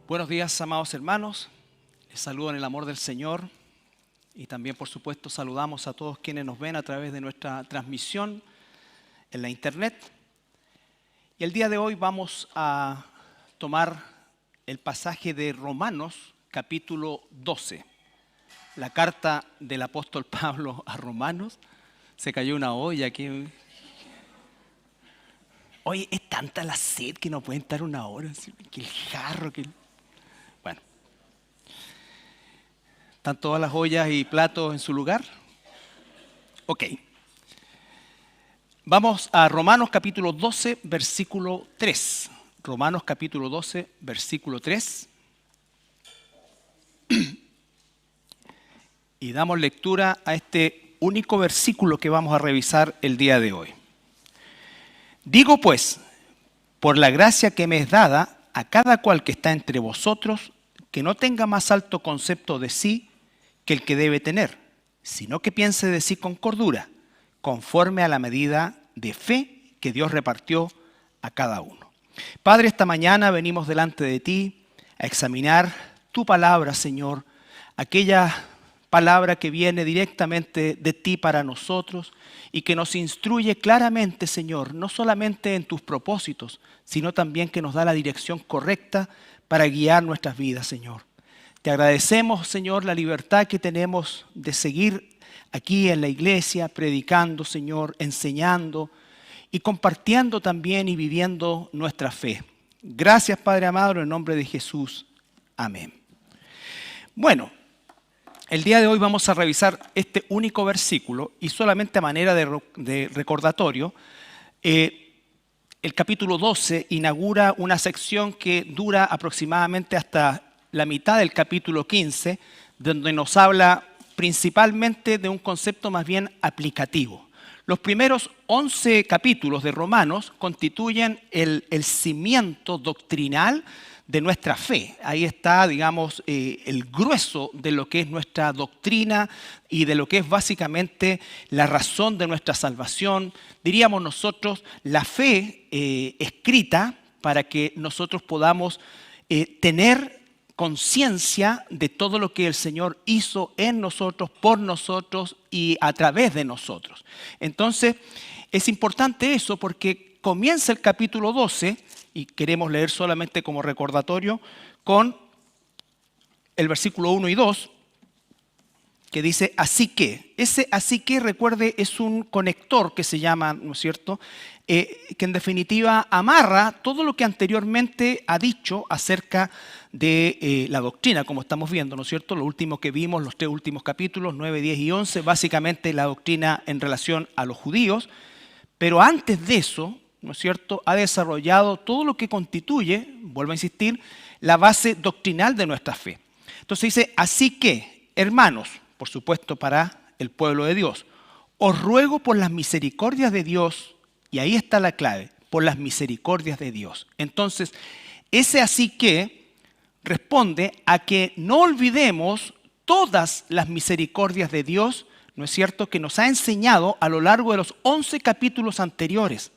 Buenos días, amados hermanos. Les saludo en el amor del Señor y también, por supuesto, saludamos a todos quienes nos ven a través de nuestra transmisión en la internet. Y el día de hoy vamos a tomar el pasaje de Romanos, capítulo 12. La carta del apóstol Pablo a Romanos. Se cayó una olla aquí. Oye, es tanta la sed que no pueden estar una hora. Que el jarro, que... Bueno, ¿están todas las ollas y platos en su lugar? Ok. Vamos a Romanos capítulo 12, versículo 3. Romanos capítulo 12, versículo 3. Y damos lectura a este único versículo que vamos a revisar el día de hoy. Digo pues, por la gracia que me es dada, a cada cual que está entre vosotros, que no tenga más alto concepto de sí que el que debe tener, sino que piense de sí con cordura, conforme a la medida de fe que Dios repartió a cada uno. Padre, esta mañana venimos delante de ti a examinar tu palabra, Señor, aquella palabra que viene directamente de ti para nosotros y que nos instruye claramente, Señor, no solamente en tus propósitos, sino también que nos da la dirección correcta para guiar nuestras vidas, Señor. Te agradecemos, Señor, la libertad que tenemos de seguir aquí en la iglesia, predicando, Señor, enseñando y compartiendo también y viviendo nuestra fe. Gracias, Padre amado, en el nombre de Jesús. Amén. Bueno, el día de hoy vamos a revisar este único versículo y solamente a manera de recordatorio, el capítulo 12 inaugura una sección que dura aproximadamente hasta la mitad del capítulo 15, donde nos habla principalmente de un concepto más bien aplicativo. Los primeros 11 capítulos de Romanos constituyen el cimiento doctrinal de nuestra fe. Ahí está, digamos, el grueso de lo que es nuestra doctrina y de lo que es básicamente la razón de nuestra salvación. Diríamos nosotros, la fe escrita para que nosotros podamos tener conciencia de todo lo que el Señor hizo en nosotros, por nosotros y a través de nosotros. Entonces, es importante eso porque comienza el capítulo 12 y queremos leer solamente como recordatorio con el versículo 1 y 2, que dice, así que. Ese así que, recuerde, es un conector que se llama, ¿no es cierto?, que en definitiva amarra todo lo que anteriormente ha dicho acerca de la doctrina, como estamos viendo, ¿no es cierto? Lo último que vimos, los 3 últimos capítulos, 9, 10 y 11, básicamente la doctrina en relación a los judíos, pero antes de eso, ¿no es cierto?, ha desarrollado todo lo que constituye, vuelvo a insistir, la base doctrinal de nuestra fe. Entonces dice, así que, hermanos, por supuesto para el pueblo de Dios, os ruego por las misericordias de Dios, y ahí está la clave, por las misericordias de Dios. Entonces, ese así que responde a que no olvidemos todas las misericordias de Dios, ¿no es cierto?, que nos ha enseñado a lo largo de los 11 capítulos anteriores.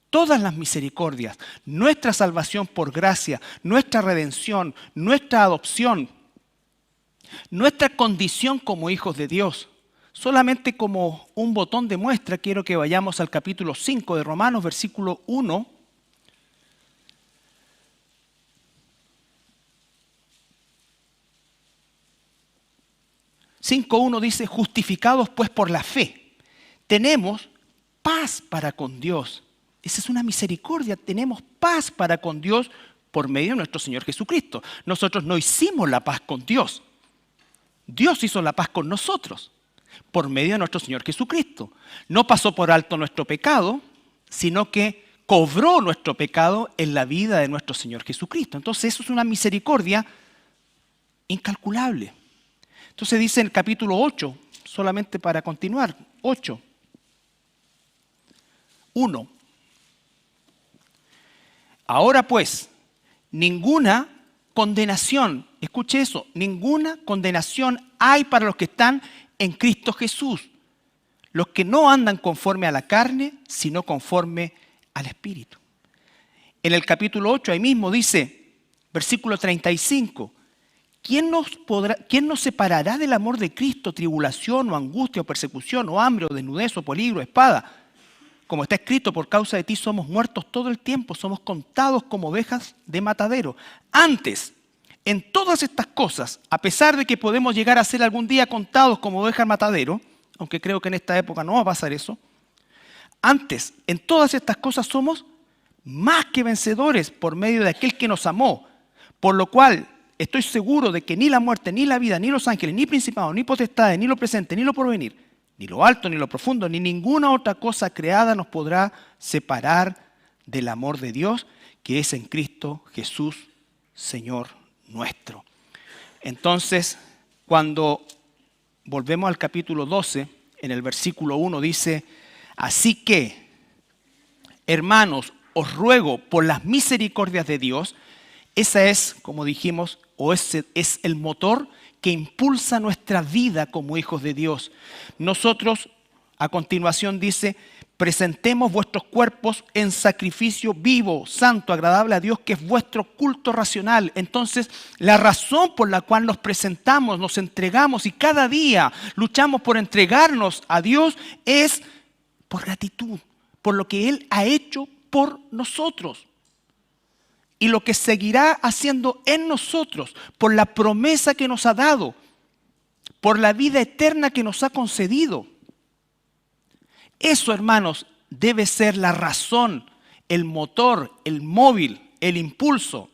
Todas las misericordias, nuestra salvación por gracia, nuestra redención, nuestra adopción, nuestra condición como hijos de Dios. Solamente como un botón de muestra, quiero que vayamos al capítulo 5 de Romanos, versículo 1. Cinco 1 dice, justificados pues por la fe, tenemos paz para con Dios. Esa es una misericordia, tenemos paz para con Dios por medio de nuestro Señor Jesucristo. Nosotros no hicimos la paz con Dios. Dios hizo la paz con nosotros por medio de nuestro Señor Jesucristo. No pasó por alto nuestro pecado, sino que cobró nuestro pecado en la vida de nuestro Señor Jesucristo. Entonces eso es una misericordia incalculable. Entonces dice en el capítulo 8, solamente para continuar, 8, 1. Ahora pues, ninguna condenación, escuche eso, ninguna condenación hay para los que están en Cristo Jesús, los que no andan conforme a la carne, sino conforme al Espíritu. En el capítulo 8 ahí mismo dice, Versículo 35. ¿Quién nos separará del amor de Cristo? Tribulación o angustia o persecución o hambre o desnudez o peligro, espada. Como está escrito, por causa de ti somos muertos todo el tiempo, somos contados como ovejas de matadero. Antes, en todas estas cosas, a pesar de que podemos llegar a ser algún día contados como ovejas de matadero, aunque creo que en esta época no va a pasar eso, antes, en todas estas cosas somos más que vencedores por medio de aquel que nos amó, por lo cual estoy seguro de que ni la muerte, ni la vida, ni los ángeles, ni principados, ni potestades, ni lo presente, ni lo porvenir, ni lo alto, ni lo profundo, ni ninguna otra cosa creada nos podrá separar del amor de Dios que es en Cristo Jesús, Señor nuestro. Entonces, cuando volvemos al capítulo 12, en el versículo 1 dice: así que, hermanos, os ruego por las misericordias de Dios. Esa es, como dijimos, es el motor que impulsa nuestra vida como hijos de Dios. Nosotros, a continuación dice, presentemos vuestros cuerpos en sacrificio vivo, santo, agradable a Dios, que es vuestro culto racional. Entonces, la razón por la cual nos presentamos, nos entregamos y cada día luchamos por entregarnos a Dios es por gratitud, por lo que Él ha hecho por nosotros. Y lo que seguirá haciendo en nosotros, por la promesa que nos ha dado, por la vida eterna que nos ha concedido. Eso, hermanos, debe ser la razón, el motor, el móvil, el impulso,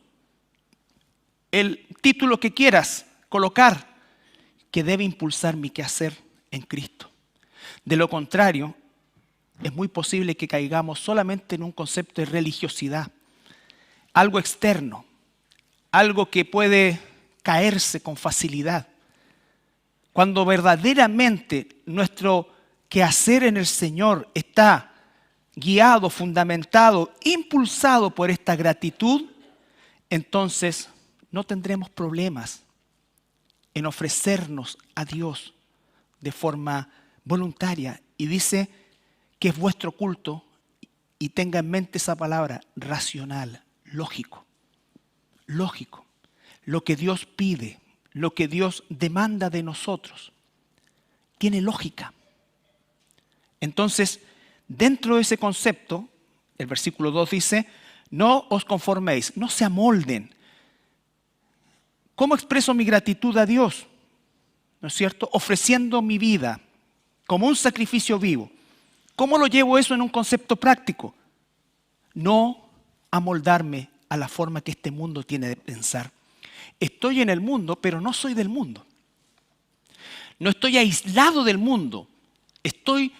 el título que quieras colocar, que debe impulsar mi quehacer en Cristo. De lo contrario, es muy posible que caigamos solamente en un concepto de religiosidad, algo externo, algo que puede caerse con facilidad. Cuando verdaderamente nuestro quehacer en el Señor está guiado, fundamentado, impulsado por esta gratitud, entonces no tendremos problemas en ofrecernos a Dios de forma voluntaria. Y dice que es vuestro culto, y tenga en mente esa palabra, racional. Lógico. Lo que Dios pide, lo que Dios demanda de nosotros, tiene lógica. Entonces, dentro de ese concepto, el versículo 2 dice, no os conforméis, no se amolden. ¿Cómo expreso mi gratitud a Dios? ¿No es cierto? Ofreciendo mi vida como un sacrificio vivo. ¿Cómo lo llevo eso en un concepto práctico? No amoldarme a la forma que este mundo tiene de pensar. Estoy en el mundo, pero no soy del mundo. No estoy aislado del mundo. Estoy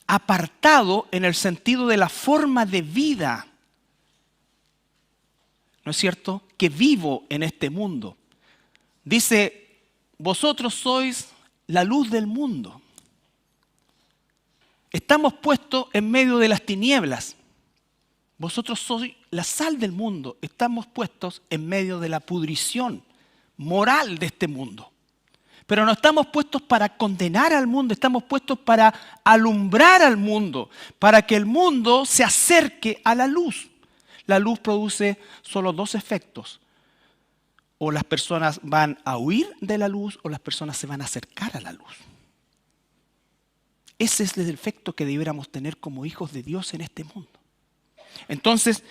apartado en el sentido de la forma de vida, ¿no es cierto?, que vivo en este mundo. Dice, vosotros sois la luz del mundo. Estamos puestos en medio de las tinieblas. Vosotros sois la sal del mundo. Estamos puestos en medio de la pudrición moral de este mundo. Pero no estamos puestos para condenar al mundo, estamos puestos para alumbrar al mundo, para que el mundo se acerque a la luz. La luz produce solo dos efectos. O las personas van a huir de la luz o las personas se van a acercar a la luz. Ese es el efecto que debiéramos tener como hijos de Dios en este mundo. Entonces,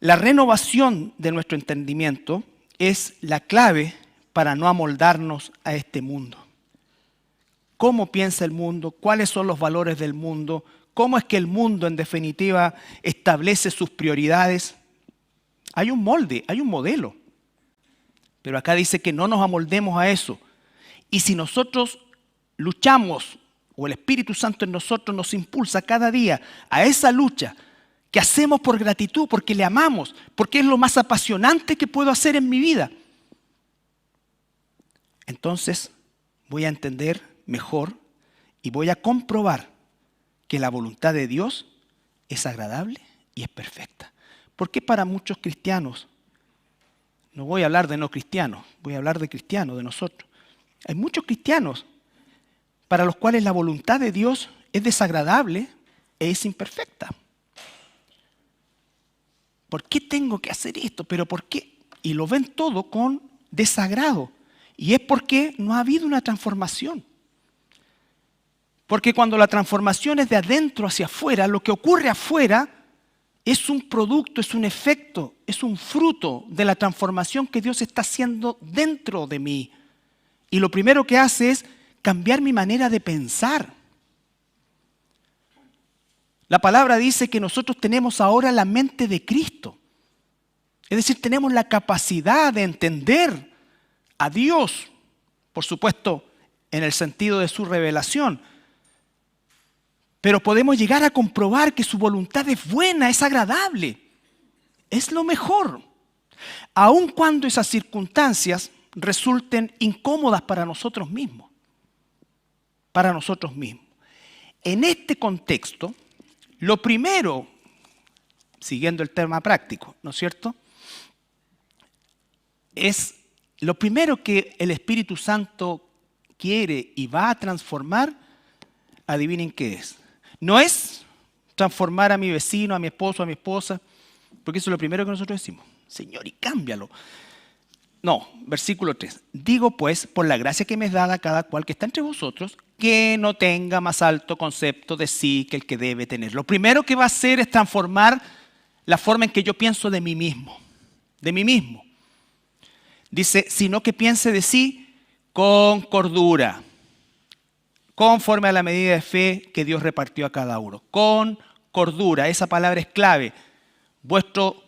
la renovación de nuestro entendimiento es la clave para no amoldarnos a este mundo. ¿Cómo piensa el mundo? ¿Cuáles son los valores del mundo? ¿Cómo es que el mundo, en definitiva, establece sus prioridades? Hay un molde, hay un modelo. Pero acá dice que no nos amoldemos a eso. Y si nosotros luchamos, o el Espíritu Santo en nosotros nos impulsa cada día a esa lucha que hacemos por gratitud, porque le amamos, porque es lo más apasionante que puedo hacer en mi vida, entonces voy a entender mejor y voy a comprobar que la voluntad de Dios es agradable y es perfecta. Porque para muchos cristianos, no voy a hablar de no cristianos, voy a hablar de cristianos, de nosotros. Hay muchos cristianos para los cuales la voluntad de Dios es desagradable e es imperfecta. ¿Por qué tengo que hacer esto? ¿Pero por qué? y lo ven todo con desagrado. Y es porque no ha habido una transformación. Porque cuando la transformación es de adentro hacia afuera, lo que ocurre afuera es un producto, es un efecto, es un fruto de la transformación que Dios está haciendo dentro de mí. Y lo primero que hace es cambiar mi manera de pensar. La palabra dice que nosotros tenemos ahora la mente de Cristo. Es decir, tenemos la capacidad de entender a Dios, por supuesto, en el sentido de su revelación. Pero podemos llegar a comprobar que su voluntad es buena, es agradable, es lo mejor. Aun cuando esas circunstancias resulten incómodas para nosotros mismos. Para nosotros mismos. En este contexto, lo primero, siguiendo el tema práctico, ¿no es cierto? Es lo primero que el Espíritu Santo quiere y va a transformar, adivinen qué es. No es transformar a mi vecino, a mi esposo, a mi esposa, porque eso es lo primero que nosotros decimos. Señor, y cámbialo. No, versículo 3. Digo pues, por la gracia que me es dada a cada cual que está entre vosotros, que no tenga más alto concepto de sí que el que debe tener. Lo primero que va a hacer es transformar la forma en que yo pienso de mí mismo. De mí mismo. Dice, sino que piense de sí con cordura, conforme a la medida de fe que Dios repartió a cada uno. Con cordura, esa palabra es clave. Vuestro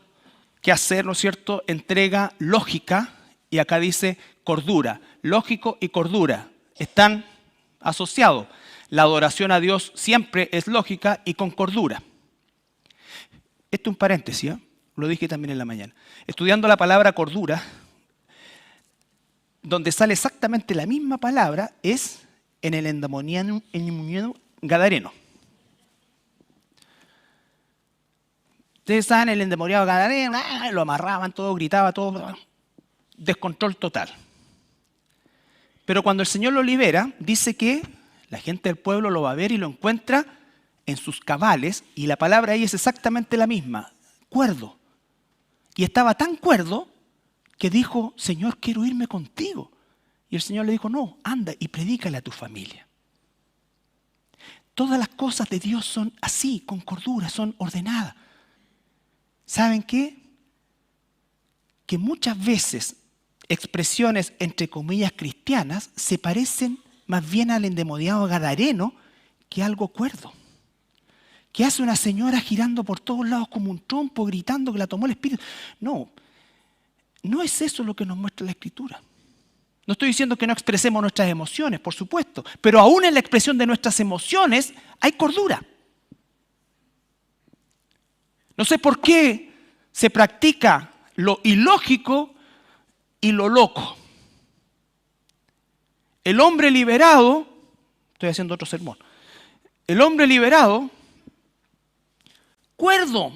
quehacer, ¿no es cierto?, entrega lógica, y acá dice cordura. Lógico y cordura están asociados. La adoración a Dios siempre es lógica y con cordura. Esto es un paréntesis, ¿eh? Lo dije también en la mañana. Estudiando la palabra cordura, donde sale exactamente la misma palabra, es en el endemoniado gadareno. Ustedes saben, el endemoniado gadareno, lo amarraban, todo gritaba, todo, descontrol total. Pero cuando el Señor lo libera, dice que la gente del pueblo lo va a ver y lo encuentra en sus cabales, y la palabra ahí es exactamente la misma, cuerdo. Y estaba tan cuerdo que dijo, Señor, quiero irme contigo. Y el Señor le dijo, no, anda y predícale a tu familia. Todas las cosas de Dios son así, con cordura, son ordenadas. ¿Saben qué? Que muchas veces expresiones entre comillas cristianas se parecen más bien al endemoniado gadareno que algo cuerdo. Que hace una señora girando por todos lados como un trompo, gritando que la tomó el Espíritu. No, no es eso lo que nos muestra la Escritura. No estoy diciendo que no expresemos nuestras emociones, por supuesto, pero aún en la expresión de nuestras emociones hay cordura. No sé por qué se practica lo ilógico y lo loco. El hombre liberado, estoy haciendo otro sermón, el hombre liberado, cuerdo,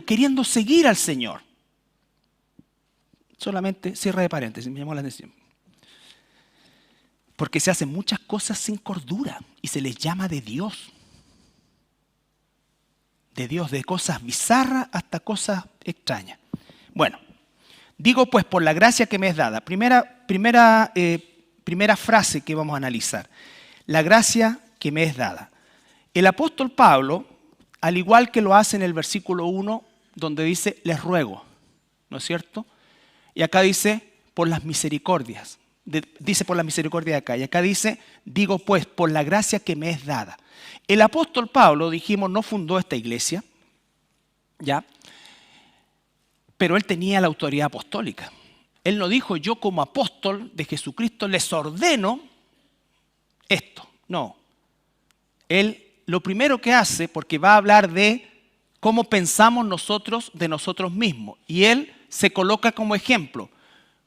queriendo seguir al Señor. Solamente cierre de paréntesis, me llamó la atención. Porque se hacen muchas cosas sin cordura y se les llama de Dios. De Dios, de cosas bizarras hasta cosas extrañas. Bueno, digo pues por la gracia que me es dada. Primera frase que vamos a analizar. La gracia que me es dada. El apóstol Pablo, al igual que lo hace en el versículo 1, donde dice, les ruego, ¿no es cierto? Y acá dice, por las misericordias. Dice por la misericordia de acá. Y acá dice, digo pues, por la gracia que me es dada. El apóstol Pablo, dijimos, no fundó esta iglesia, ¿ya? Pero él tenía la autoridad apostólica. Él no dijo, yo como apóstol de Jesucristo les ordeno esto. No. Él lo primero que hace, porque va a hablar de cómo pensamos nosotros de nosotros mismos. Y él se coloca como ejemplo,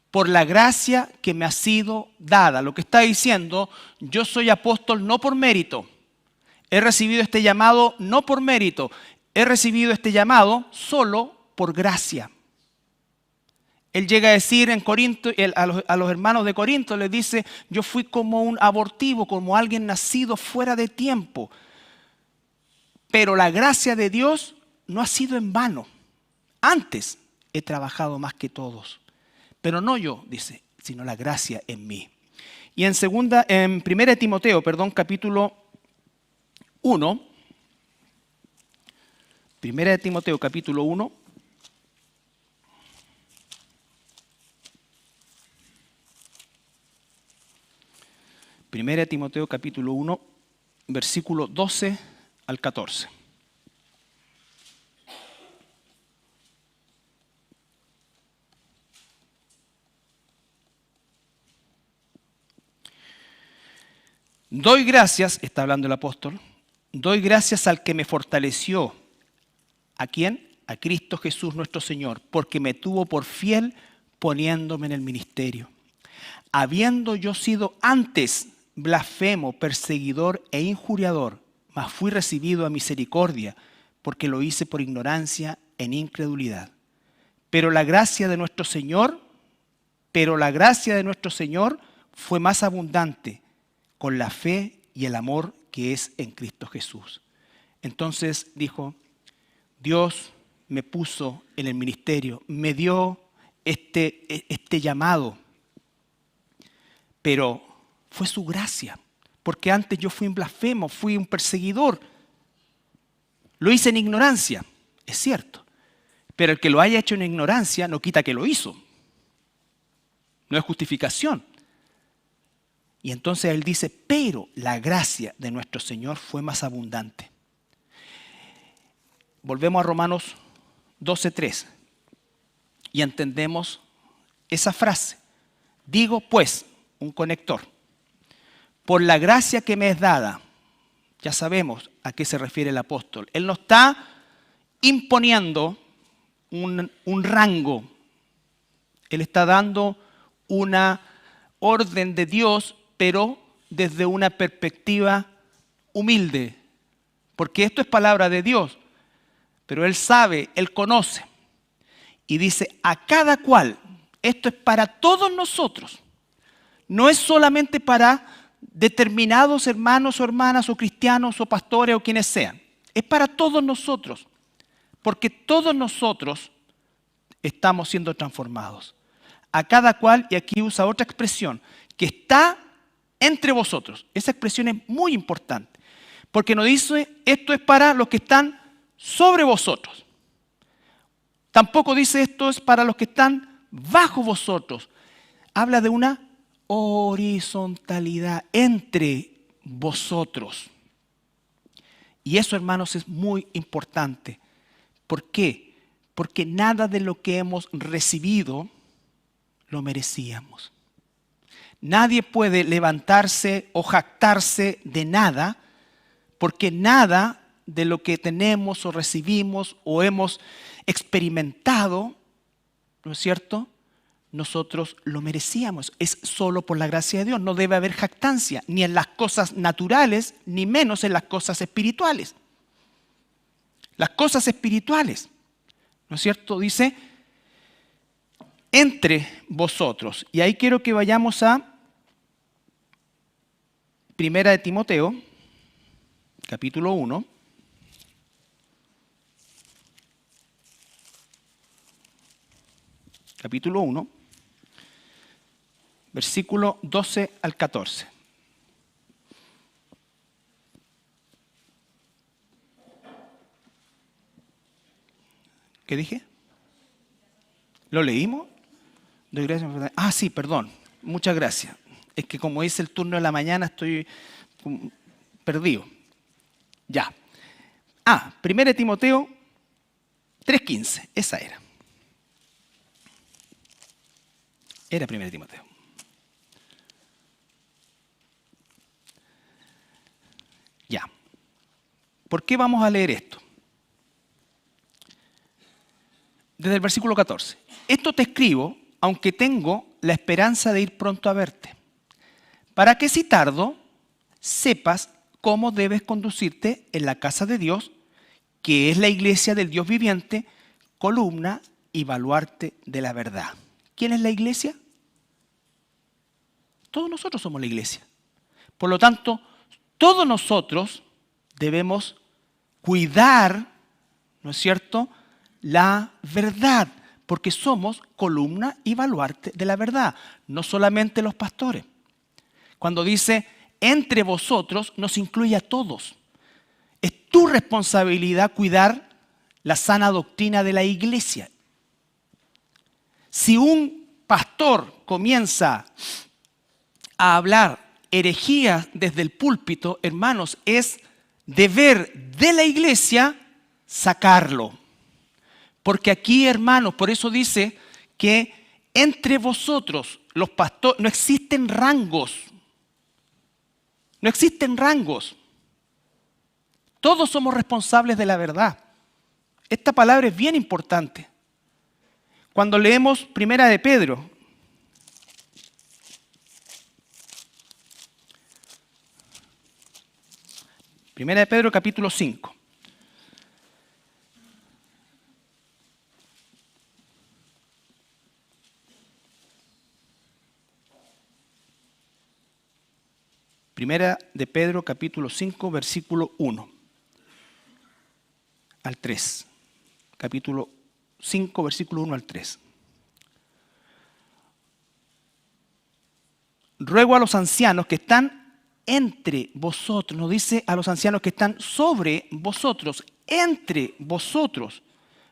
por la gracia que me ha sido dada. Lo que está diciendo, yo soy apóstol no por mérito. He recibido este llamado no por mérito. He recibido este llamado solo por gracia. Él llega a decir en Corinto, a los hermanos de Corinto, les dice, yo fui como un abortivo, como alguien nacido fuera de tiempo. Pero la gracia de Dios no ha sido en vano. Antes he trabajado más que todos, pero no yo, dice, sino la gracia en mí. Y en 1 Timoteo, capítulo 1, 1 Timoteo capítulo 1, Primera de Timoteo capítulo 1, versículo 12 al 14. Doy gracias, está hablando el apóstol, doy gracias al que me fortaleció. ¿A quién? A Cristo Jesús nuestro Señor, porque me tuvo por fiel poniéndome en el ministerio. Habiendo yo sido antes blasfemo, perseguidor e injuriador, mas fui recibido a misericordia, porque lo hice por ignorancia en incredulidad. Pero la gracia de nuestro Señor fue más abundante con la fe y el amor que es en Cristo Jesús. Entonces dijo, Dios me puso en el ministerio, me dio este llamado, pero fue su gracia, porque antes yo fui un blasfemo, fui un perseguidor. Lo hice en ignorancia, es cierto, pero el que lo haya hecho en ignorancia no quita que lo hizo. No es justificación. Y entonces él dice, pero la gracia de nuestro Señor fue más abundante. Volvemos a Romanos 12:3 y entendemos esa frase. Digo pues, un conector, por la gracia que me es dada, ya sabemos a qué se refiere el apóstol. Él no está imponiendo un rango. Él está dando una orden de Dios, pero desde una perspectiva humilde. Porque esto es palabra de Dios. Pero Él sabe, Él conoce. Y dice, a cada cual, esto es para todos nosotros. No es solamente para determinados hermanos o hermanas o cristianos o pastores o quienes sean. Es para todos nosotros. Porque todos nosotros estamos siendo transformados. A cada cual, y aquí usa otra expresión, que está entre vosotros. Esa expresión es muy importante. Porque nos dice, esto es para los que están sobre vosotros. Tampoco dice esto es para los que están bajo vosotros. Habla de una horizontalidad entre vosotros. Y eso, hermanos, es muy importante. ¿Por qué? Porque nada de lo que hemos recibido lo merecíamos. Nadie puede levantarse o jactarse de nada, porque nada de lo que tenemos o recibimos o hemos experimentado, ¿no es cierto?, nosotros lo merecíamos. Es solo por la gracia de Dios. No debe haber jactancia, ni en las cosas naturales, ni menos en las cosas espirituales. Las cosas espirituales, ¿no es cierto?, dice, entre vosotros. Y ahí quiero que vayamos a 1 de Timoteo, capítulo 1. Capítulo 1, versículo 12 al 14. ¿Qué dije? ¿Lo leímos? Doy gracias. Ah, sí, perdón. Muchas gracias. Es que como hice el turno de la mañana estoy perdido. Ya. 1 de Timoteo 3:15. Esa era. Era 1 de Timoteo. Ya. ¿Por qué vamos a leer esto? Desde el versículo 14. Esto te escribo, aunque tengo la esperanza de ir pronto a verte, para que si tardo, sepas cómo debes conducirte en la casa de Dios, que es la iglesia del Dios viviente, columna y baluarte de la verdad. ¿Quién es la iglesia? Todos nosotros somos la iglesia. Por lo tanto, todos nosotros debemos cuidar, ¿no es cierto?, la verdad, porque somos columna y baluarte de la verdad, no solamente los pastores. Cuando dice entre vosotros, nos incluye a todos. Es tu responsabilidad cuidar la sana doctrina de la iglesia. Si un pastor comienza a hablar herejías desde el púlpito, hermanos, es deber de la iglesia sacarlo. Porque aquí, hermanos, por eso dice que entre vosotros, los pastores, no existen rangos. No existen rangos. Todos somos responsables de la verdad. Esta palabra es bien importante. Cuando leemos Primera de Pedro, Primera de Pedro capítulo 5. Primera de Pedro capítulo 5, versículo 1 al 3. Capítulo 5, versículo 1 al 3. Ruego a los ancianos que están entre vosotros, no dice a los ancianos que están sobre vosotros, entre vosotros.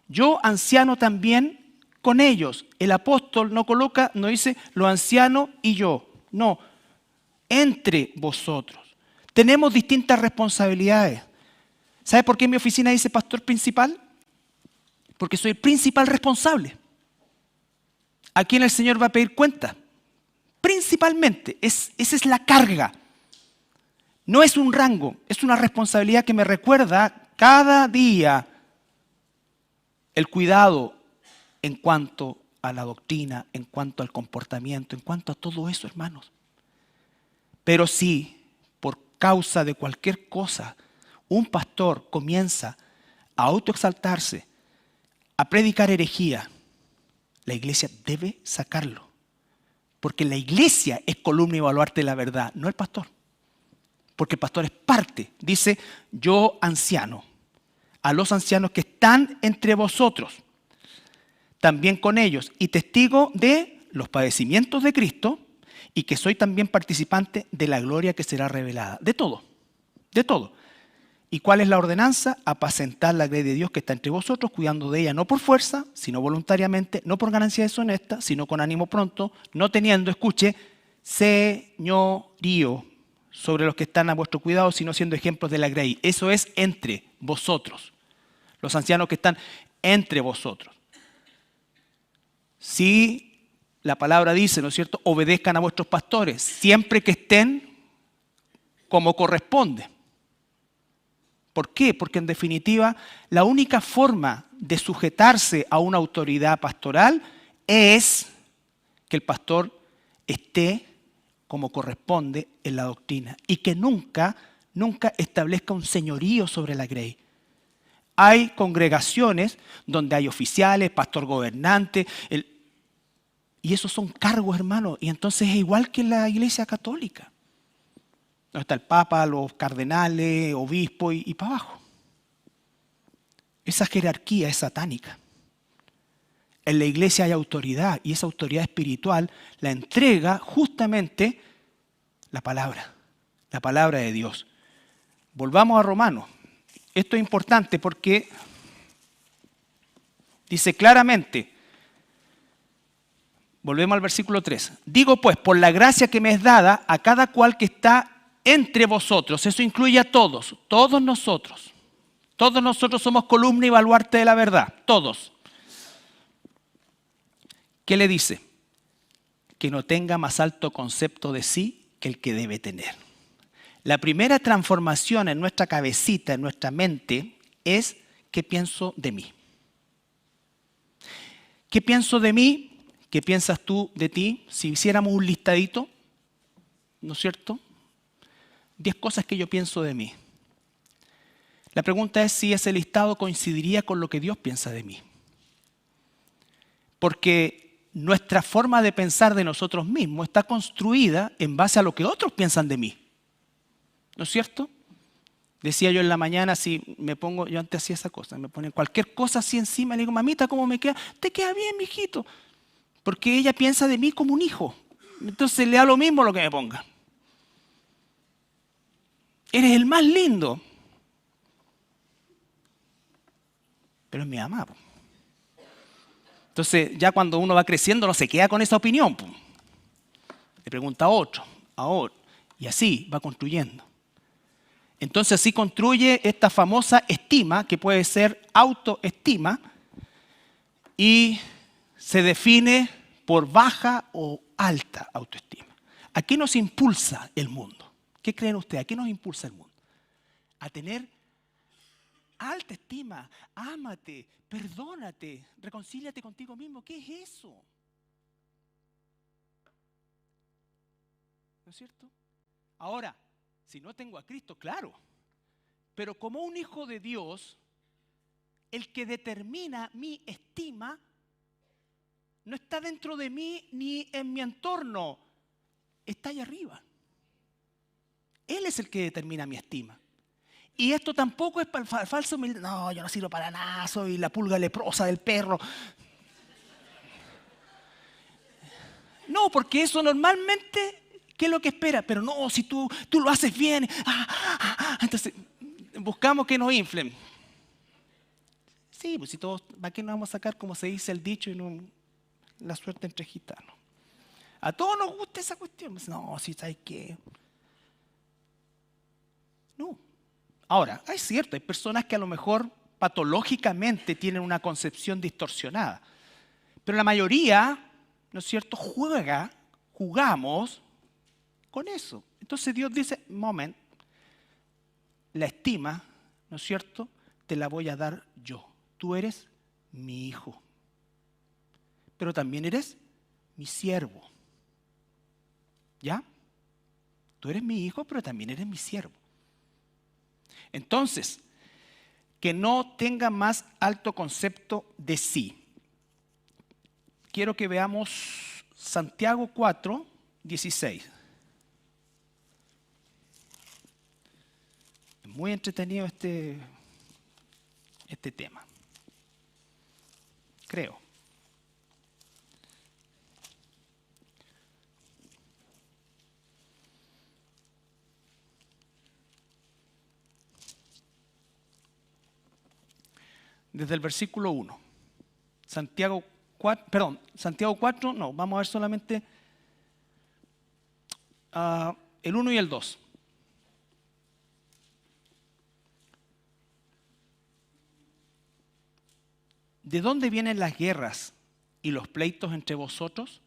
Yo anciano también con ellos. El apóstol no coloca, no dice los ancianos y yo, no, entre vosotros. Tenemos distintas responsabilidades. ¿Sabe por qué en mi oficina dice pastor principal? Porque soy el principal responsable. ¿A quién el Señor va a pedir cuenta? Principalmente, esa es la carga. No es un rango, es una responsabilidad que me recuerda cada día el cuidado en cuanto a la doctrina, en cuanto al comportamiento, en cuanto a todo eso, hermanos. Pero si por causa de cualquier cosa un pastor comienza a autoexaltarse, a predicar herejía, la iglesia debe sacarlo. Porque la iglesia es columna y baluarte de la verdad, no el pastor. Porque el pastor es parte. Dice, yo anciano, a los ancianos que están entre vosotros, también con ellos, y testigo de los padecimientos de Cristo, y que soy también participante de la gloria que será revelada. De todo, de todo. ¿Y cuál es la ordenanza? Apacentar la grey de Dios que está entre vosotros, cuidando de ella no por fuerza, sino voluntariamente, no por ganancia deshonesta, sino con ánimo pronto, no teniendo, escuche, señorío sobre los que están a vuestro cuidado, sino siendo ejemplos de la grey. Eso es entre vosotros, los ancianos que están entre vosotros. Si la palabra dice, ¿no es cierto?, obedezcan a vuestros pastores, siempre que estén como corresponde. ¿Por qué? Porque en definitiva la única forma de sujetarse a una autoridad pastoral es que el pastor esté como corresponde en la doctrina y que nunca establezca un señorío sobre la grey. Hay congregaciones donde hay oficiales, pastor gobernante, y esos son cargos, hermano, y entonces es igual que en la iglesia católica. Donde está el papa, los cardenales, obispos y para abajo. Esa jerarquía es satánica. En la iglesia hay autoridad y esa autoridad espiritual la entrega justamente la palabra de Dios. Volvamos a Romanos. Esto es importante porque dice claramente, volvemos al versículo 3. Digo pues, por la gracia que me es dada a cada cual que está entre vosotros, eso incluye a todos nosotros somos columna y baluarte de la verdad, todos. ¿Qué le dice? Que no tenga más alto concepto de sí que el que debe tener. La primera transformación en nuestra cabecita, en nuestra mente, es ¿qué pienso de mí? ¿Qué pienso de mí? ¿Qué piensas tú de ti? Si hiciéramos un listadito, ¿no es cierto? 10 cosas que yo pienso de mí. La pregunta es si ese listado coincidiría con lo que Dios piensa de mí. Porque nuestra forma de pensar de nosotros mismos está construida en base a lo que otros piensan de mí. ¿No es cierto? Decía yo en la mañana, si me pongo, yo antes hacía esa cosa, me ponen cualquier cosa así encima, le digo, mamita, ¿cómo me queda? Te queda bien, mijito. Porque ella piensa de mí como un hijo. Entonces le da lo mismo lo que me ponga. Eres el más lindo. Pero es mi mamá. Po. Entonces ya cuando uno va creciendo no se queda con esa opinión. Po. Le pregunta a otro. Y así va construyendo. Entonces así construye esta famosa estima, que puede ser autoestima, y se define por baja o alta autoestima. ¿A qué nos impulsa el mundo? ¿Qué creen ustedes? ¿A qué nos impulsa el mundo? A tener alta estima, ámate, perdónate, reconcíliate contigo mismo. ¿Qué es eso? ¿No es cierto? Ahora, si no tengo a Cristo, claro. Pero como un hijo de Dios, el que determina mi estima no está dentro de mí ni en mi entorno, está allá arriba. Él es el que determina mi estima. Y esto tampoco es para el falso humildad. No, yo no sirvo para nada, soy la pulga leprosa del perro. No, porque eso normalmente, ¿qué es lo que espera? Pero no, si tú lo haces bien. Entonces, buscamos que nos inflen. Sí, pues si todos, ¿para qué nos vamos a sacar, como se dice el dicho, y no, la suerte entre gitanos? A todos nos gusta esa cuestión. No, si sabes qué. No. Ahora, es cierto, hay personas que a lo mejor patológicamente tienen una concepción distorsionada. Pero la mayoría, ¿no es cierto?, jugamos con eso. Entonces Dios dice, moment, la estima, ¿no es cierto?, te la voy a dar yo. Tú eres mi hijo. Pero también eres mi siervo. ¿Ya? Tú eres mi hijo, pero también eres mi siervo. Entonces, que no tenga más alto concepto de sí. Quiero que veamos Santiago 4, 16. Es muy entretenido este tema. Creo. Desde el versículo 1. Santiago 4, no, vamos a ver solamente el 1 y el 2. ¿De dónde vienen las guerras y los pleitos entre vosotros?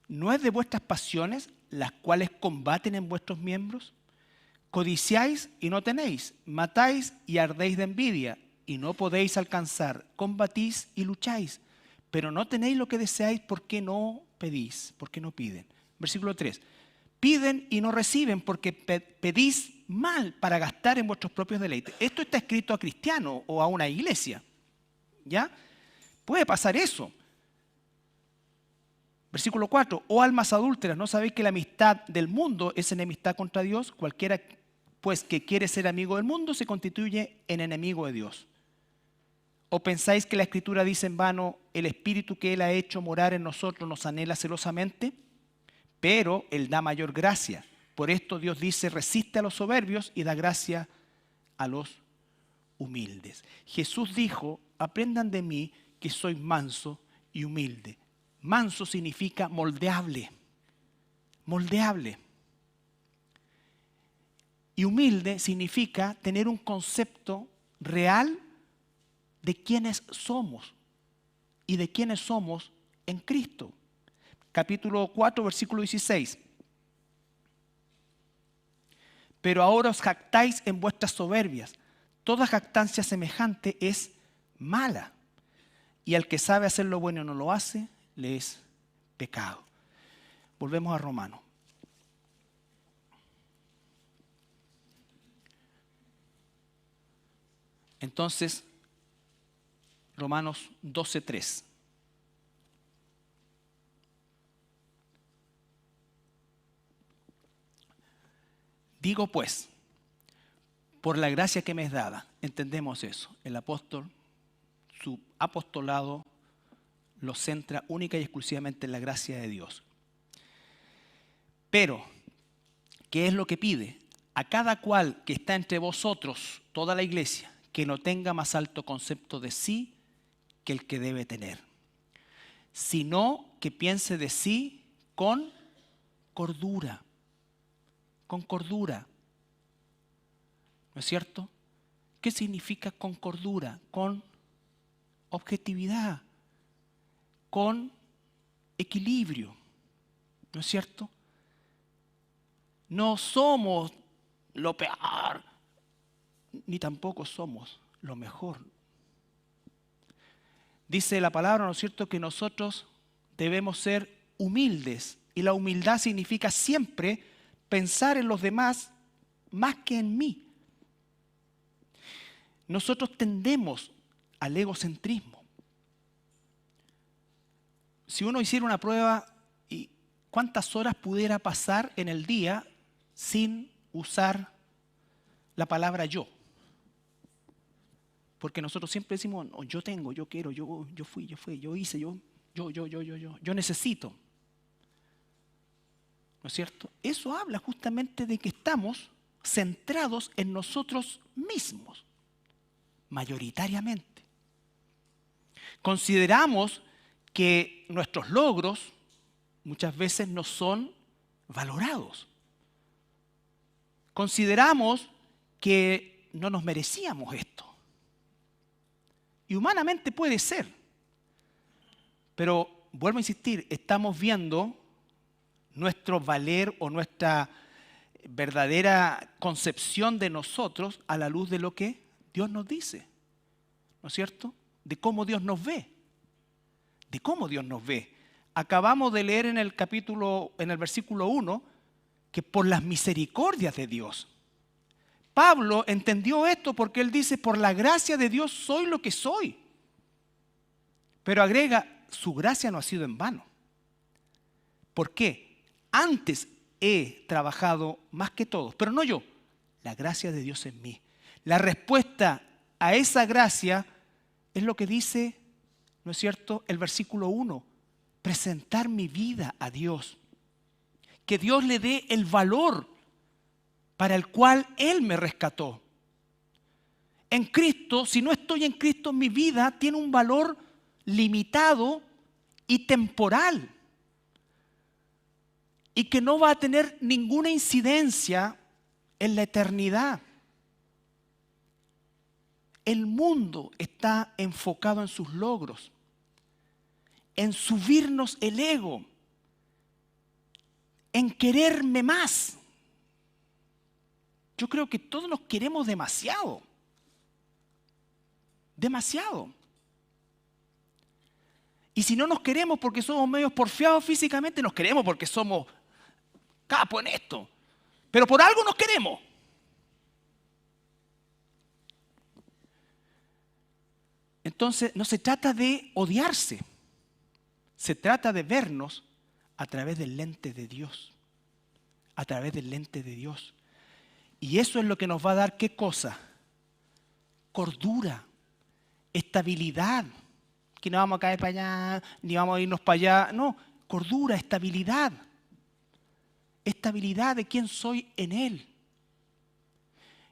¿No es de vuestras pasiones las cuales combaten en vuestros miembros? Codiciáis y no tenéis, matáis y ardéis de envidia y no podéis alcanzar, combatís y lucháis, pero no tenéis lo que deseáis porque no pedís, porque no piden. Versículo 3. Piden y no reciben porque pedís mal para gastar en vuestros propios deleites. Esto está escrito a cristianos o a una iglesia. ¿Ya? Puede pasar eso. Versículo 4. Oh almas adúlteras, ¿no sabéis que la amistad del mundo es enemistad contra Dios? Cualquiera pues que quiere ser amigo del mundo se constituye en enemigo de Dios. ¿O pensáis que la Escritura dice en vano, el Espíritu que Él ha hecho morar en nosotros nos anhela celosamente? Pero Él da mayor gracia. Por esto Dios dice, resiste a los soberbios y da gracia a los humildes. Jesús dijo, aprendan de mí que soy manso y humilde. Manso significa moldeable. Moldeable. Y humilde significa tener un concepto real de quiénes somos y de quiénes somos en Cristo. Capítulo 4, versículo 16. Pero ahora os jactáis en vuestras soberbias. Toda jactancia semejante es mala. Y al que sabe hacer lo bueno y no lo hace, le es pecado. Volvemos a Romanos. Entonces, Romanos 12:3. Digo pues, por la gracia que me es dada. Entendemos eso. El apóstol, su apostolado, lo centra única y exclusivamente en la gracia de Dios. Pero, ¿qué es lo que pide? A cada cual que está entre vosotros, toda la iglesia, que no tenga más alto concepto de sí que el que debe tener, sino que piense de sí con cordura. Con cordura. ¿No es cierto? ¿Qué significa con cordura? Con objetividad, con equilibrio. ¿No es cierto? No somos lo peor, ni tampoco somos lo mejor. Dice la palabra, ¿no es cierto?, que nosotros debemos ser humildes. Y la humildad significa siempre pensar en los demás más que en mí. Nosotros tendemos al egocentrismo. Si uno hiciera una prueba, ¿y cuántas horas pudiera pasar en el día sin usar la palabra yo? Porque nosotros siempre decimos, no, yo tengo, yo quiero, yo fui, yo hice, yo necesito. ¿No es cierto? Eso habla justamente de que estamos centrados en nosotros mismos, mayoritariamente. Consideramos que nuestros logros muchas veces no son valorados. Consideramos que no nos merecíamos esto. Y humanamente puede ser. Pero, vuelvo a insistir, estamos viendo nuestro valer o nuestra verdadera concepción de nosotros a la luz de lo que Dios nos dice. ¿No es cierto? De cómo Dios nos ve. De cómo Dios nos ve. Acabamos de leer en el versículo 1, que por las misericordias de Dios. Pablo entendió esto porque él dice, por la gracia de Dios soy lo que soy. Pero agrega, su gracia no ha sido en vano. ¿Por qué? Antes he trabajado más que todos, pero no yo. La gracia de Dios en mí. La respuesta a esa gracia es lo que dice, ¿no es cierto?, el versículo 1. Presentar mi vida a Dios. Que Dios le dé el valor para el cual Él me rescató. En Cristo, si no estoy en Cristo, mi vida tiene un valor limitado y temporal. Y que no va a tener ninguna incidencia en la eternidad. El mundo está enfocado en sus logros, en subirnos el ego, en quererme más. Yo creo que todos nos queremos demasiado. Demasiado. Y si no nos queremos porque somos medios porfiados físicamente, nos queremos porque somos capos en esto. Pero por algo nos queremos. Entonces, no se trata de odiarse. Se trata de vernos a través del lente de Dios. A través del lente de Dios. Y eso es lo que nos va a dar, ¿qué cosa? Cordura, estabilidad. Que no vamos a caer para allá, ni vamos a irnos para allá. No, cordura, estabilidad. Estabilidad de quién soy en Él.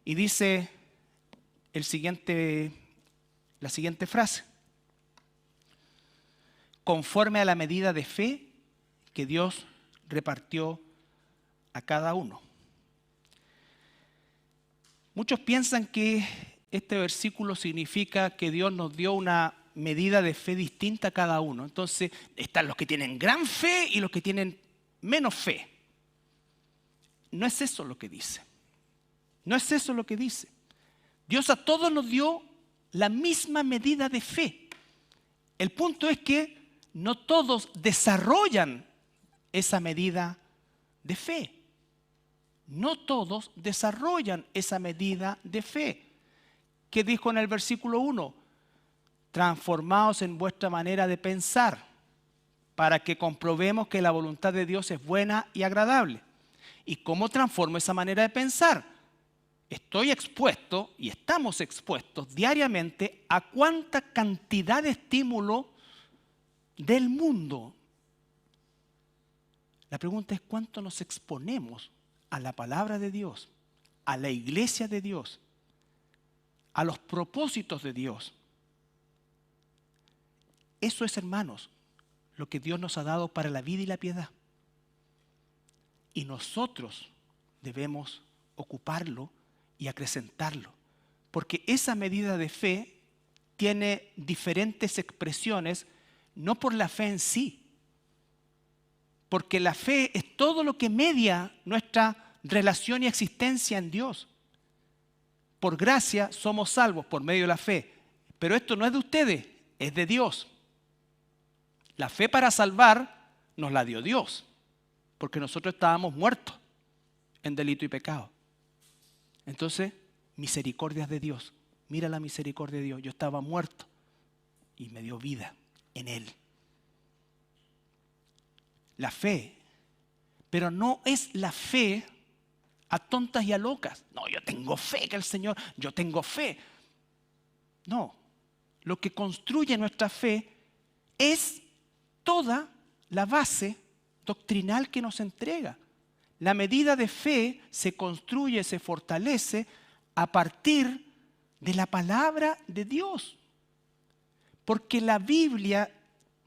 Y dice la siguiente frase. Conforme a la medida de fe que Dios repartió a cada uno. Muchos piensan que este versículo significa que Dios nos dio una medida de fe distinta a cada uno. Entonces, están los que tienen gran fe y los que tienen menos fe. No es eso lo que dice. No es eso lo que dice. Dios a todos nos dio la misma medida de fe. El punto es que no todos desarrollan esa medida de fe. No todos desarrollan esa medida de fe. ¿Qué dijo en el versículo 1? Transformaos en vuestra manera de pensar para que comprobemos que la voluntad de Dios es buena y agradable. ¿Y cómo transformo esa manera de pensar? estoy expuesto y estamos expuestos diariamente a cuánta cantidad de estímulo del mundo. La pregunta es cuánto nos exponemos a la palabra de Dios, a la iglesia de Dios, a los propósitos de Dios. Eso es, hermanos, lo que Dios nos ha dado para la vida y la piedad. Y nosotros debemos ocuparlo y acrecentarlo. Porque esa medida de fe tiene diferentes expresiones, no por la fe en sí. Porque la fe es todo lo que media nuestra relación y existencia en Dios. Por gracia somos salvos por medio de la fe. Pero esto no es de ustedes, es de Dios. La fe para salvar nos la dio Dios, porque nosotros estábamos muertos en delito y pecado. Entonces, misericordias de Dios. Mira la misericordia de Dios. Yo estaba muerto y me dio vida en Él. La fe, pero no es la fe a tontas y a locas. No, yo tengo fe que el Señor, yo tengo fe. No, lo que construye nuestra fe es toda la base doctrinal que nos entrega. La medida de fe se construye, se fortalece a partir de la palabra de Dios. Porque la Biblia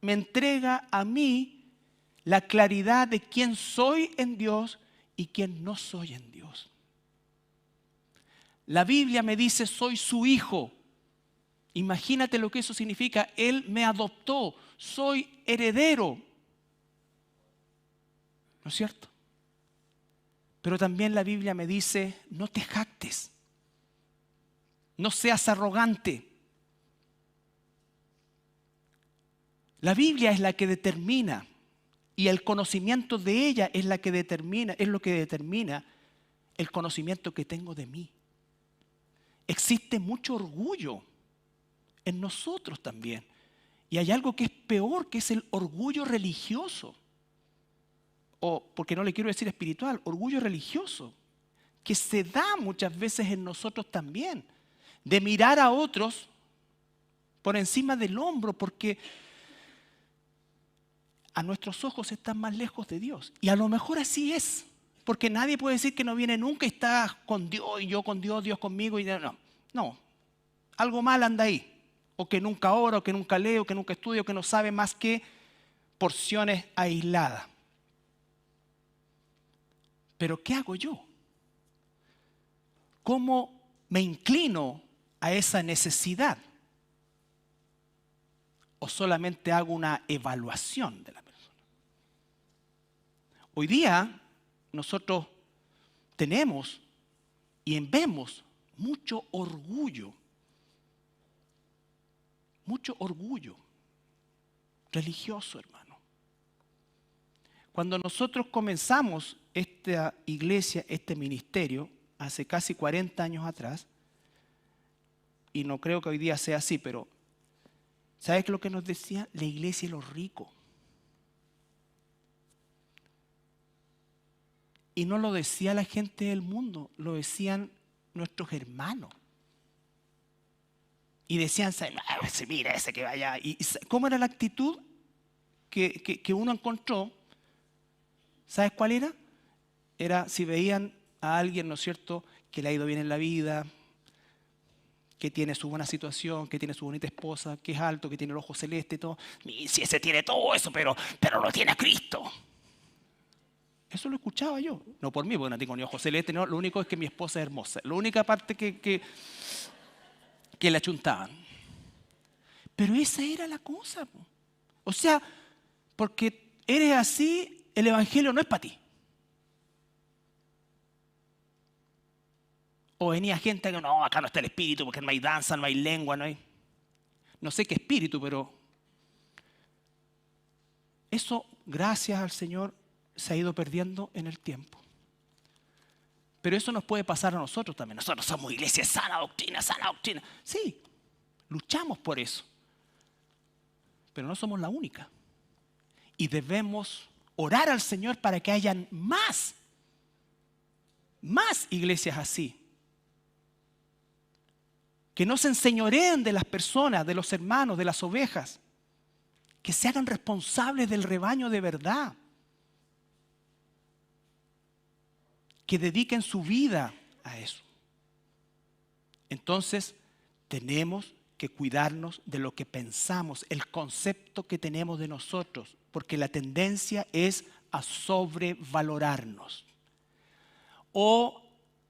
me entrega a mí la claridad de quién soy en Dios y quién no soy en Dios. La Biblia me dice, soy su hijo. Imagínate lo que eso significa. Él me adoptó. Soy heredero. ¿No es cierto? Pero también la Biblia me dice, no te jactes. No seas arrogante. La Biblia es la que determina, y el conocimiento de ella es lo que determina el conocimiento que tengo de mí. Existe mucho orgullo en nosotros también. Y hay algo que es peor, que es el orgullo religioso. O, porque no le quiero decir espiritual, orgullo religioso, que se da muchas veces en nosotros también, de mirar a otros por encima del hombro, porque a nuestros ojos están más lejos de Dios. Y a lo mejor así es, porque nadie puede decir que no viene nunca y está con Dios, y yo con Dios, Dios conmigo, y no, algo mal anda ahí. O que nunca ora, o que nunca lee, o que nunca estudia, o que no sabe más que porciones aisladas. Pero ¿qué hago yo? ¿Cómo me inclino a esa necesidad? ¿O solamente hago una evaluación de la persona? Hoy día nosotros tenemos y vemos mucho orgullo religioso, hermano. Cuando nosotros comenzamos esta iglesia, este ministerio, hace casi 40 años atrás, y no creo que hoy día sea así, pero ¿sabes lo que nos decía? La iglesia y los ricos. Y no lo decía la gente del mundo, lo decían nuestros hermanos. Y decían, mira ese que vaya. ¿Y cómo era la actitud que uno encontró? ¿Sabes cuál era? Era si veían a alguien, ¿no es cierto?, que le ha ido bien en la vida, que tiene su buena situación, que tiene su bonita esposa, que es alto, que tiene el ojo celeste y todo. Y si ese tiene todo eso, pero lo tiene a Cristo. Eso lo escuchaba yo. No por mí, porque no tengo ni ojo celeste, no. Lo único es que mi esposa es hermosa. La única parte que le achuntaban. Pero esa era la cosa. O sea, porque eres así, el evangelio no es para ti. O venía gente que no, acá no está el espíritu, porque no hay danza, no hay lengua, no hay... No sé qué espíritu, pero eso, gracias al Señor, se ha ido perdiendo en el tiempo. Pero eso nos puede pasar a nosotros también. Nosotros somos iglesia sana doctrina, sana doctrina. Sí, luchamos por eso. Pero no somos la única. Y debemos orar al Señor para que hayan más iglesias así. Que no se enseñoreen de las personas, de los hermanos, de las ovejas. Que se hagan responsables del rebaño de verdad. Que dediquen su vida a eso. Entonces, tenemos que cuidarnos de lo que pensamos, el concepto que tenemos de nosotros, porque la tendencia es a sobrevalorarnos o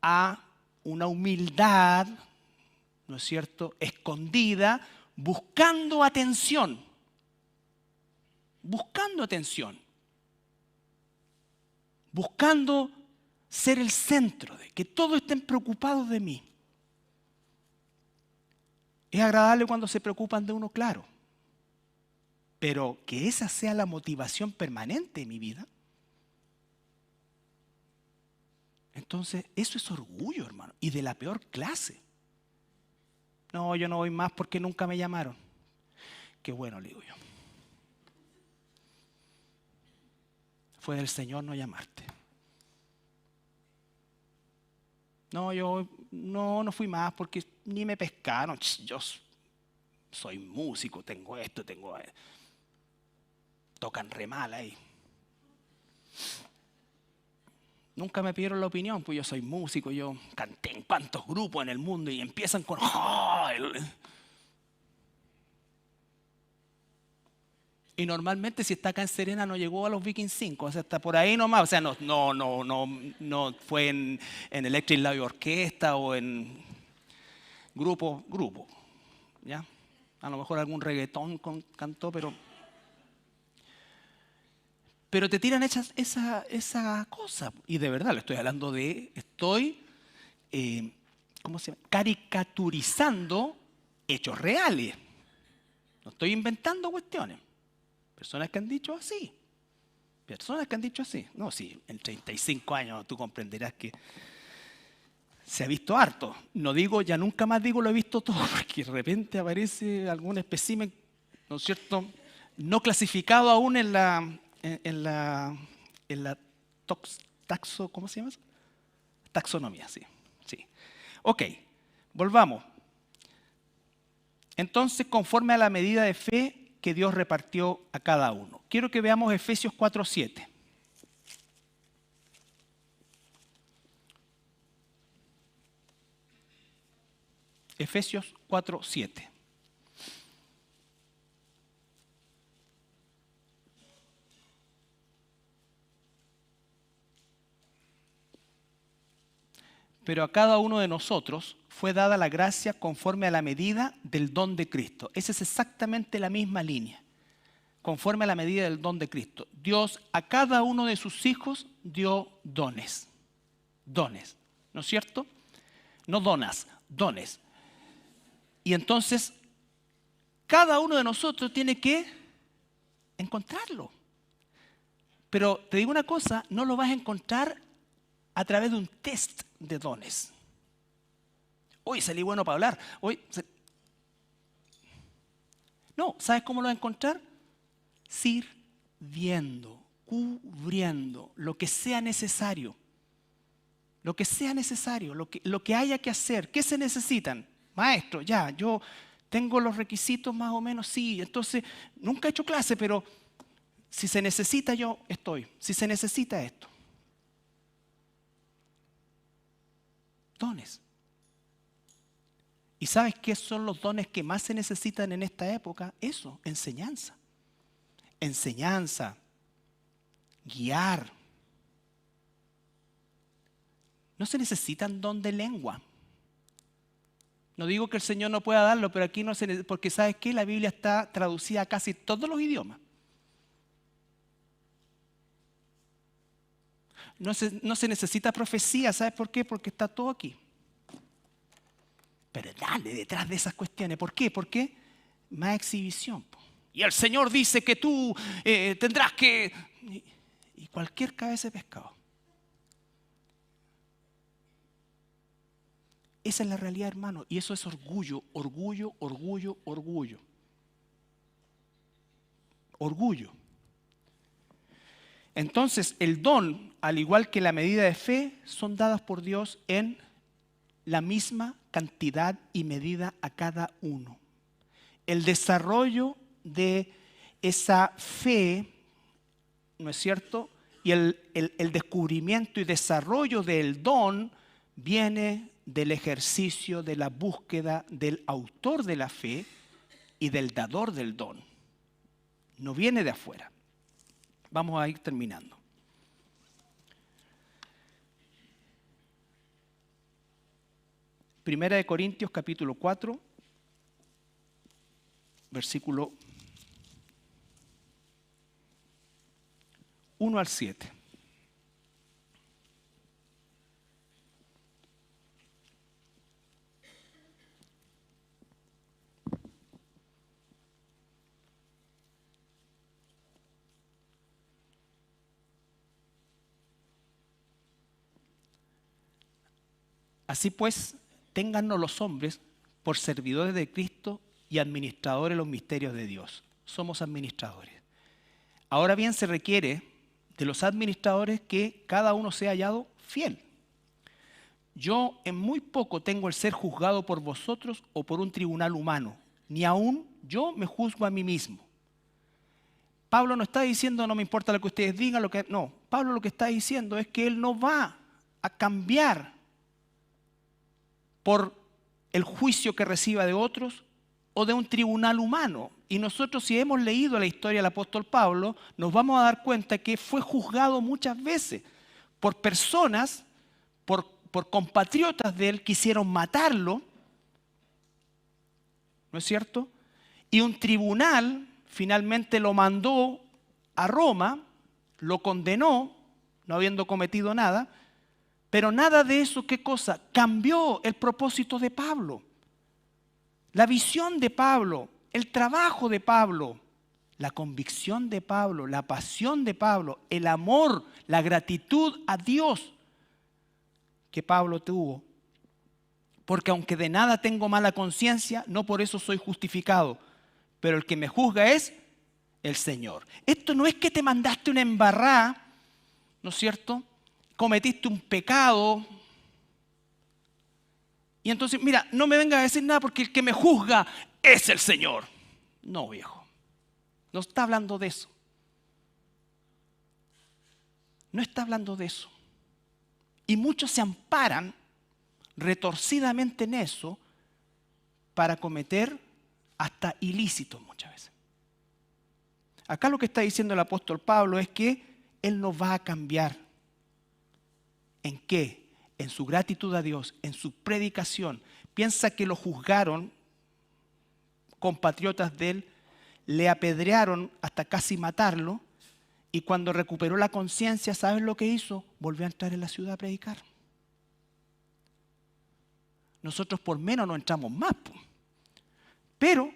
a una humildad, ¿no es cierto?, escondida, buscando atención, buscando ser el centro, de que todos estén preocupados de mí. Es agradable cuando se preocupan de uno, claro, pero que esa sea la motivación permanente de mi vida. Entonces, eso es orgullo, hermano, y de la peor clase. No, yo no voy más porque nunca me llamaron. Qué bueno, le digo yo. Fue del Señor no llamarte. No, yo no fui más porque ni me pescaron. Yo soy músico, tengo esto, tengo... Tocan re mal ahí. Nunca me pidieron la opinión, pues yo soy músico, yo canté en cuantos grupos en el mundo y empiezan con... ¡Oh! Y normalmente si está acá en Serena no llegó a los Vikings 5, o sea, está por ahí nomás. O sea, no fue en Electric Light Orquesta o en grupo, ¿ya? A lo mejor algún reggaetón cantó, pero te tiran esa cosa. Y de verdad, le estoy hablando ¿cómo se llama? Caricaturizando hechos reales. No estoy inventando cuestiones. Personas que han dicho así. No, sí, en 35 años tú comprenderás que se ha visto harto. No digo, ya nunca más digo lo he visto todo, porque de repente aparece algún espécimen, ¿no es cierto?, no clasificado aún en la ¿cómo se llama eso? Taxonomía, sí. Ok, volvamos. Entonces, conforme a la medida de fe que Dios repartió a cada uno. Quiero que veamos Efesios 4:7. Efesios 4:7. Pero a cada uno de nosotros fue dada la gracia conforme a la medida del don de Cristo. Esa es exactamente la misma línea. Conforme a la medida del don de Cristo. Dios a cada uno de sus hijos dio dones. Dones, ¿no es cierto? No donas, dones. Y entonces, cada uno de nosotros tiene que encontrarlo. Pero te digo una cosa, no lo vas a encontrar a través de un test de dones. Hoy salí bueno para hablar. No, ¿sabes cómo lo vas a encontrar? Sirviendo, cubriendo lo que sea necesario. Lo que sea necesario, lo que haya que hacer. ¿Qué se necesitan? Maestro, ya, yo tengo los requisitos más o menos, sí. Entonces, nunca he hecho clase, pero si se necesita, yo estoy. Si se necesita esto. Dones. ¿Y sabes qué son los dones que más se necesitan en esta época? Eso, enseñanza. Enseñanza, guiar. No se necesitan don de lengua. No digo que el Señor no pueda darlo, pero aquí no se necesita, porque ¿sabes qué? La Biblia está traducida a casi todos los idiomas. No se necesita profecía, ¿sabes por qué? Porque está todo aquí. Pero dale detrás de esas cuestiones. ¿Por qué? Porque más exhibición. Y el Señor dice que tú tendrás que... Y cualquier cabeza de pescado. Esa es la realidad, hermano. Y eso es orgullo, orgullo, orgullo, orgullo. Orgullo. Entonces, el don, al igual que la medida de fe, son dadas por Dios en la misma cantidad y medida a cada uno. El desarrollo de esa fe, ¿no es cierto? Y el descubrimiento y desarrollo del don viene del ejercicio, de la búsqueda del autor de la fe y del dador del don. No viene de afuera. Vamos a ir terminando. Primera de Corintios capítulo 4, versículo 1 al 7. Así pues, téngannos los hombres por servidores de Cristo y administradores de los misterios de Dios. Somos administradores. Ahora bien, se requiere de los administradores que cada uno sea hallado fiel. Yo en muy poco tengo el ser juzgado por vosotros o por un tribunal humano, ni aún yo me juzgo a mí mismo. Pablo no está diciendo no me importa lo que ustedes digan, no. Pablo lo que está diciendo es que él no va a cambiar por el juicio que reciba de otros o de un tribunal humano. Y nosotros, si hemos leído la historia del apóstol Pablo, nos vamos a dar cuenta que fue juzgado muchas veces por personas, por compatriotas de él, quisieron matarlo, ¿no es cierto? Y un tribunal finalmente lo mandó a Roma, lo condenó, no habiendo cometido nada, pero nada de eso, ¿qué cosa? Cambió el propósito de Pablo, la visión de Pablo, el trabajo de Pablo, la convicción de Pablo, la pasión de Pablo, el amor, la gratitud a Dios que Pablo tuvo. Porque aunque de nada tengo mala conciencia, no por eso soy justificado, pero el que me juzga es el Señor. Esto no es que te mandaste una embarrada, ¿no es cierto? Cometiste un pecado. Y entonces, mira, no me vengas a decir nada porque el que me juzga es el Señor. No, viejo. No está hablando de eso. No está hablando de eso. Y muchos se amparan retorcidamente en eso para cometer hasta ilícitos muchas veces. Acá lo que está diciendo el apóstol Pablo es que él no va a cambiar. ¿En qué? En su gratitud a Dios, en su predicación. Piensa que lo juzgaron, compatriotas de él, le apedrearon hasta casi matarlo, y cuando recuperó la conciencia, ¿sabes lo que hizo? Volvió a entrar en la ciudad a predicar. Nosotros por menos no entramos más. Pero,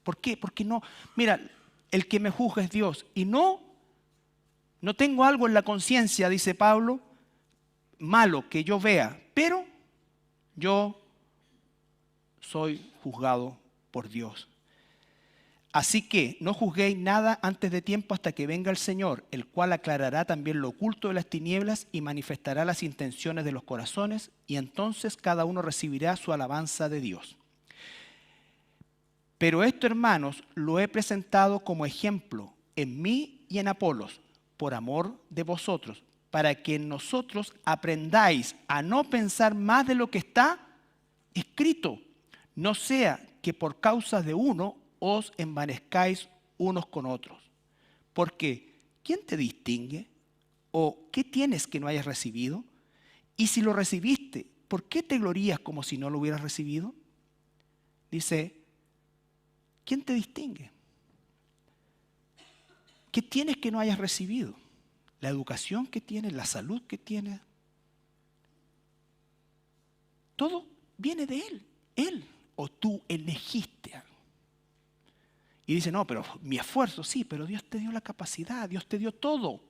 ¿por qué? Porque no, mira, el que me juzga es Dios, y no tengo algo en la conciencia, dice Pablo, malo que yo vea, pero yo soy juzgado por Dios. Así que no juzguéis nada antes de tiempo hasta que venga el Señor, el cual aclarará también lo oculto de las tinieblas y manifestará las intenciones de los corazones, y entonces cada uno recibirá su alabanza de Dios. Pero esto, hermanos, lo he presentado como ejemplo en mí y en Apolos, por amor de vosotros, para que en nosotros aprendáis a no pensar más de lo que está escrito, no sea que por causa de uno os envanezcáis unos con otros. Porque, ¿quién te distingue? ¿O qué tienes que no hayas recibido? Y si lo recibiste, ¿por qué te glorías como si no lo hubieras recibido? Dice, ¿quién te distingue? ¿Qué tienes que no hayas recibido? La educación que tienes, la salud que tienes. Todo viene de Él. Él o tú elegiste algo. Y dice, no, pero mi esfuerzo, sí, pero Dios te dio la capacidad, Dios te dio todo.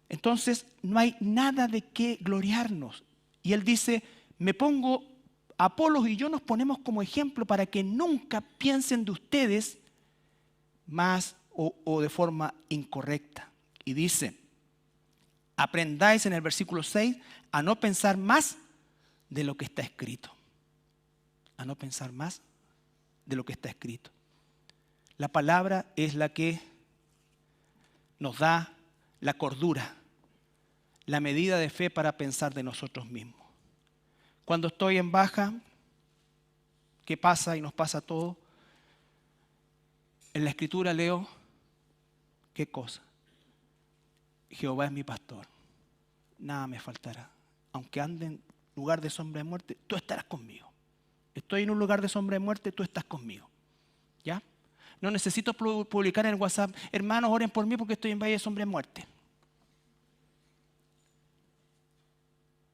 Entonces no hay nada de qué gloriarnos. Y Él dice, me pongo, Apolos y yo nos ponemos como ejemplo para que nunca piensen de ustedes más o de forma incorrecta. Y dice, aprendáis en el versículo 6 a no pensar más de lo que está escrito, a no pensar más de lo que está escrito. La palabra es la que nos da la cordura, la medida de fe para pensar de nosotros mismos. Cuando estoy en baja, ¿qué pasa? Y nos pasa a todos. En la Escritura leo, ¿qué cosa? Jehová es mi pastor, nada me faltará. Aunque ande en lugar de sombra de muerte, tú estarás conmigo. Estoy en un lugar de sombra de muerte, tú estás conmigo. ¿Ya? No necesito publicar en el WhatsApp, hermanos, oren por mí porque estoy en valle de sombra de muerte.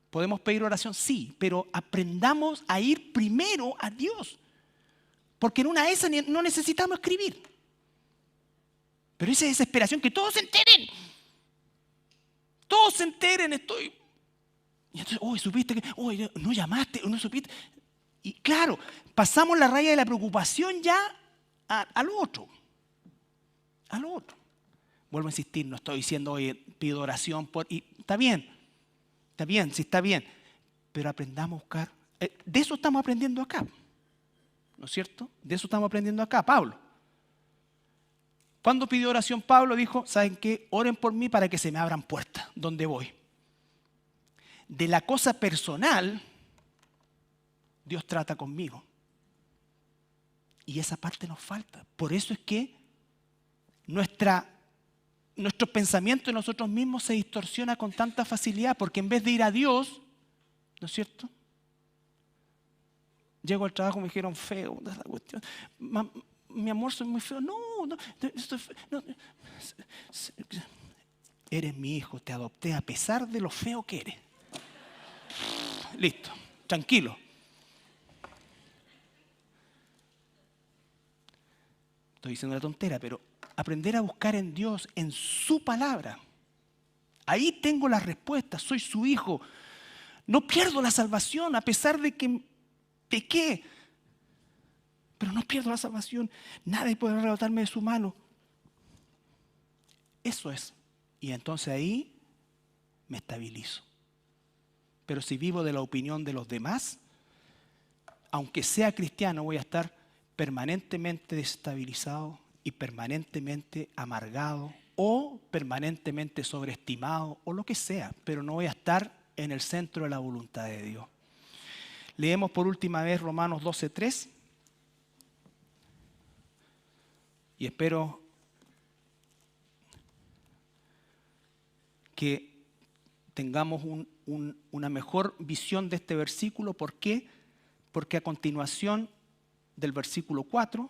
¿Podemos pedir oración? Sí, pero aprendamos a ir primero a Dios. Porque en una de esas no necesitamos escribir. Pero esa desesperación, que todos se enteren. Todos se enteren, estoy. Y entonces, uy, supiste que, uy, no llamaste, no supiste. Y claro, pasamos la raya de la preocupación ya al otro. Al otro. Vuelvo a insistir, no estoy diciendo, oye, pido oración por. Y está bien, sí está bien. Pero aprendamos a buscar. De eso estamos aprendiendo acá. ¿No es cierto? De eso estamos aprendiendo acá, Pablo. Cuando pidió oración Pablo dijo, ¿saben qué? Oren por mí para que se me abran puertas donde voy. De la cosa personal, Dios trata conmigo. Y esa parte nos falta. Por eso es que nuestro pensamiento de nosotros mismos se distorsiona con tanta facilidad, porque en vez de ir a Dios, ¿no es cierto? Llego al trabajo y me dijeron feo, esa cuestión. Mi amor, soy muy feo. No, eres mi hijo, te adopté a pesar de lo feo que eres. Listo, tranquilo. Estoy diciendo una tontera, pero aprender a buscar en Dios, en su palabra. Ahí tengo las respuestas, soy su hijo. No pierdo la salvación a pesar de que pequé. Pero no pierdo la salvación. Nadie puede arrebatarme de su mano. Eso es. Y entonces ahí me estabilizo. Pero si vivo de la opinión de los demás, aunque sea cristiano, voy a estar permanentemente desestabilizado y permanentemente amargado o permanentemente sobreestimado o lo que sea, pero no voy a estar en el centro de la voluntad de Dios. Leemos por última vez Romanos 12:3 y espero que tengamos una mejor visión de este versículo. ¿Por qué? Porque a continuación del versículo 4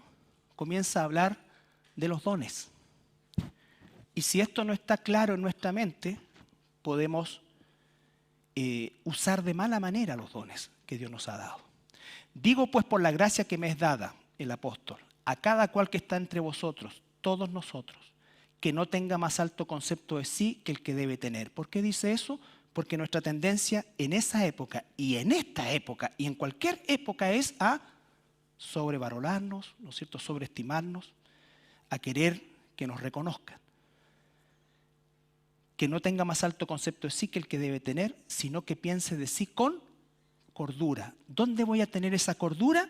comienza a hablar de los dones. Y si esto no está claro en nuestra mente, podemos usar de mala manera los dones que Dios nos ha dado. Digo pues por la gracia que me es dada, el apóstol, a cada cual que está entre vosotros, todos nosotros, que no tenga más alto concepto de sí que el que debe tener. ¿Por qué dice eso? Porque nuestra tendencia en esa época y en esta época y en cualquier época es a sobrevalorarnos, ¿no es cierto?, sobreestimarnos, a querer que nos reconozcan. Que no tenga más alto concepto de sí que el que debe tener, sino que piense de sí con cordura. ¿Dónde voy a tener esa cordura?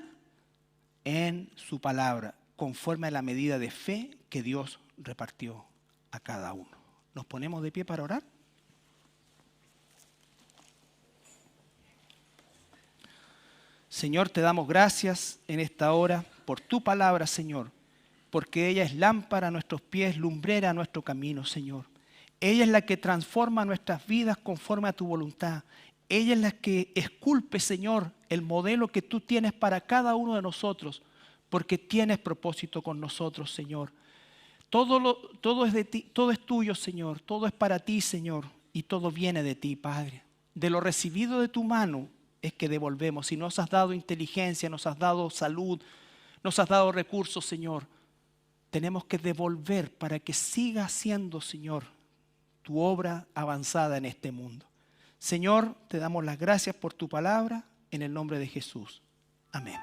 En su palabra, conforme a la medida de fe que Dios repartió a cada uno. ¿Nos ponemos de pie para orar? Señor, te damos gracias en esta hora por tu palabra, Señor, porque ella es lámpara a nuestros pies, lumbrera a nuestro camino, Señor. Ella es la que transforma nuestras vidas conforme a tu voluntad. Ella es la que esculpe, Señor, el modelo que tú tienes para cada uno de nosotros, porque tienes propósito con nosotros, Señor. Todo es de ti, todo es tuyo, Señor. Todo es para ti, Señor, y todo viene de ti, Padre. De lo recibido de tu mano es que devolvemos. Si nos has dado inteligencia, nos has dado salud, nos has dado recursos, Señor, tenemos que devolver para que siga siendo, Señor, tu obra avanzada en este mundo. Señor, te damos las gracias por tu palabra en el nombre de Jesús. Amén.